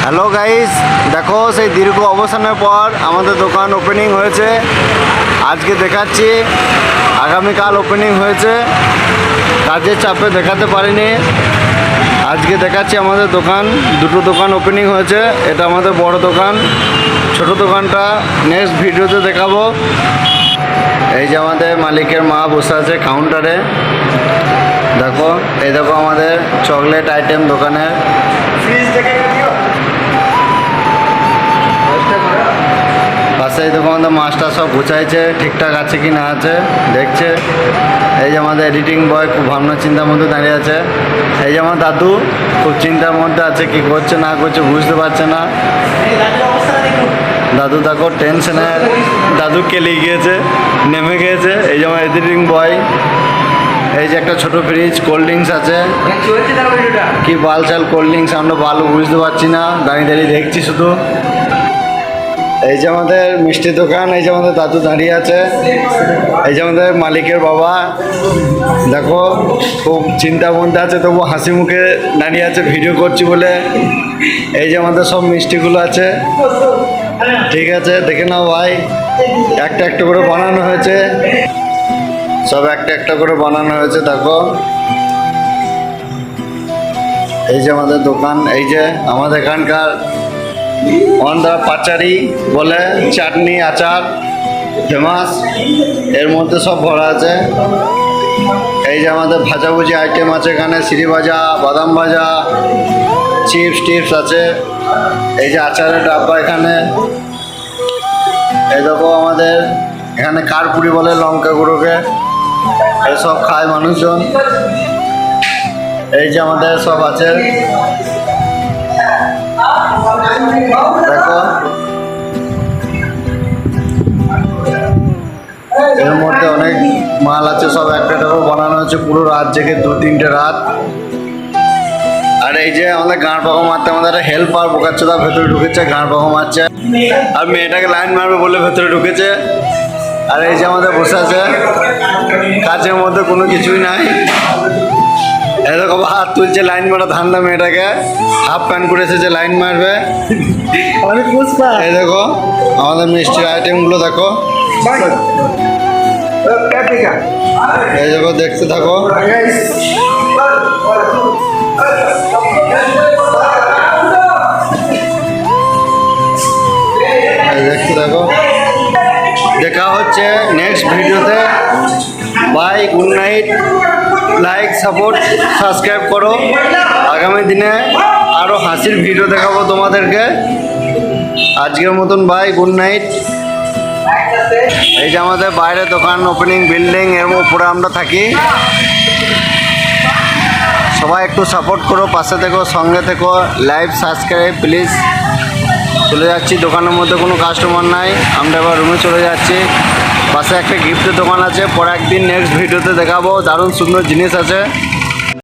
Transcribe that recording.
Hello guys, দেখো সেই দীর্ঘ অবসানের পর আমাদের দোকান ওপেনিং হয়েছে। আজকে দেখাচ্ছি, আগামীকাল ওপেনিং হয়েছে। কাজের চাপে দেখাতে পারিনি। আজকে দেখাচ্ছি আমাদের দোকান, দুটো দোকান ওপেনিং হয়েছে। এটা আমাদের বড় দোকান, ছোট দোকানটা নেক্সট ভিডিওতে দেখাবো। এই যে আমাদের মালিকের মা বসে আছে কাউন্টারে। দেখো, এই দেখো আমাদের চকলেট আইটেম দোকানের পাশে। এই দেখো আমাদের মাছটা সব গুছাইছে, ঠিকঠাক আছে কি না আছে দেখছে। এই যে আমাদের এডিটিং বয় খুব ভাবনা চিন্তার মধ্যে দাঁড়িয়ে আছে। এই যে আমার দাদু খুব চিন্তার মধ্যে আছে, কি করছে না করছে বুঝতে পারছে না। দাদু দেখো টেনশনে, দাদু কেলে গিয়েছে, নেমে গিয়েছে। এই যে আমার এডিটিং বয়। এই যে একটা ছোট ফ্রিজ, কোল্ড ড্রিঙ্কস আছে। কি বাল চাল কোল্ড ড্রিঙ্কস, আমরা ভালো বুঝতে পারছি না, দাঁড়িয়ে দাঁড়িয়ে দেখছি শুধু। এই যে আমাদের মিষ্টি দোকান, এই যে আমাদের দাদু দাঁড়িয়ে আছে। এই যে আমাদের মালিকের বাবা, দেখো খুব চিন্তা মধ্যে আছে, তবু হাসি মুখে দাঁড়িয়ে আছে ভিডিও করছি বলে। এই যে আমাদের সব মিষ্টিগুলো আছে, ঠিক আছে দেখে নাও ভাই। একটা একটা করে বানানো হয়েছে, সব একটা একটা করে বানানো হয়েছে। দেখো এই যে আমাদের দোকান। এই যে আমাদের এখানকার অন্ধ্রা পাচারি বলে চাটনি আচার ফেমাস, এর মধ্যে সব ভরা আছে। এই যে আমাদের ভাজাভুজি আইটেম আছে এখানে, সিঁড়ি ভাজা, বাদাম ভাজা, চিপস টিপস আছে। এই যে আচারের ডাব্বা এখানে। এই দেখো আমাদের এখানে কারপুরি বলে লঙ্কা গুঁড়োকে, এসব খায় মানুষজন। এই যে আমাদের সব আছে, দেখো এর মধ্যে অনেক মাল আছে, সব একটা করে বানানো হচ্ছে পুরো রাত জেগে, 2-3টে রাত। আর এই যে আমাদের গাঁড় পাকা মারতে আমাদের একটা হেল্পার বোকাচ্চোদা ভেতরে ঢুকেছে, গাঁড় পাকা মারছে। আর মেয়েটাকে লাইন মারবে বলে ভেতরে ঢুকেছে। আর এই যে আমাদের বসে আছে, কাজের মধ্যে কোনো কিছুই নাই। এরকম হাত তুলছে লাইন মারা ধান্দা, মেয়েটাকে হাফ প্যান্ট করে এসেছে লাইন মারবে। এই দেখো আমাদের মিষ্টির আইটেমগুলো দেখো, এই দেখো দেখতে থাকো। দেখতে থাকো, দেখা হচ্ছে নেক্সট ভিডিওতে। Bye, good night. Like, support, subscribe করো। আগামী দিনে আরও হাসির ভিডিও দেখাবো তোমাদেরকে। আজকের মতন বাই, গুড নাইট। এই যে আমাদের বাইরে দোকান ওপেনিং, বিল্ডিং, এর উপরে আমরা থাকি। সবাই একটু সাপোর্ট করো, পাশে থেকো, সঙ্গে থেকো। Live subscribe please. চলে যাচ্ছি, দোকানের মধ্যে কোনো কাস্টমার নাই, আমরা এবার রুমে চলে যাচ্ছি। পাশে একটা গিফটের দোকান আছে, পরে একদিন নেক্সট ভিডিওতে দেখাবো, দারুণ সুন্দর জিনিস আছে।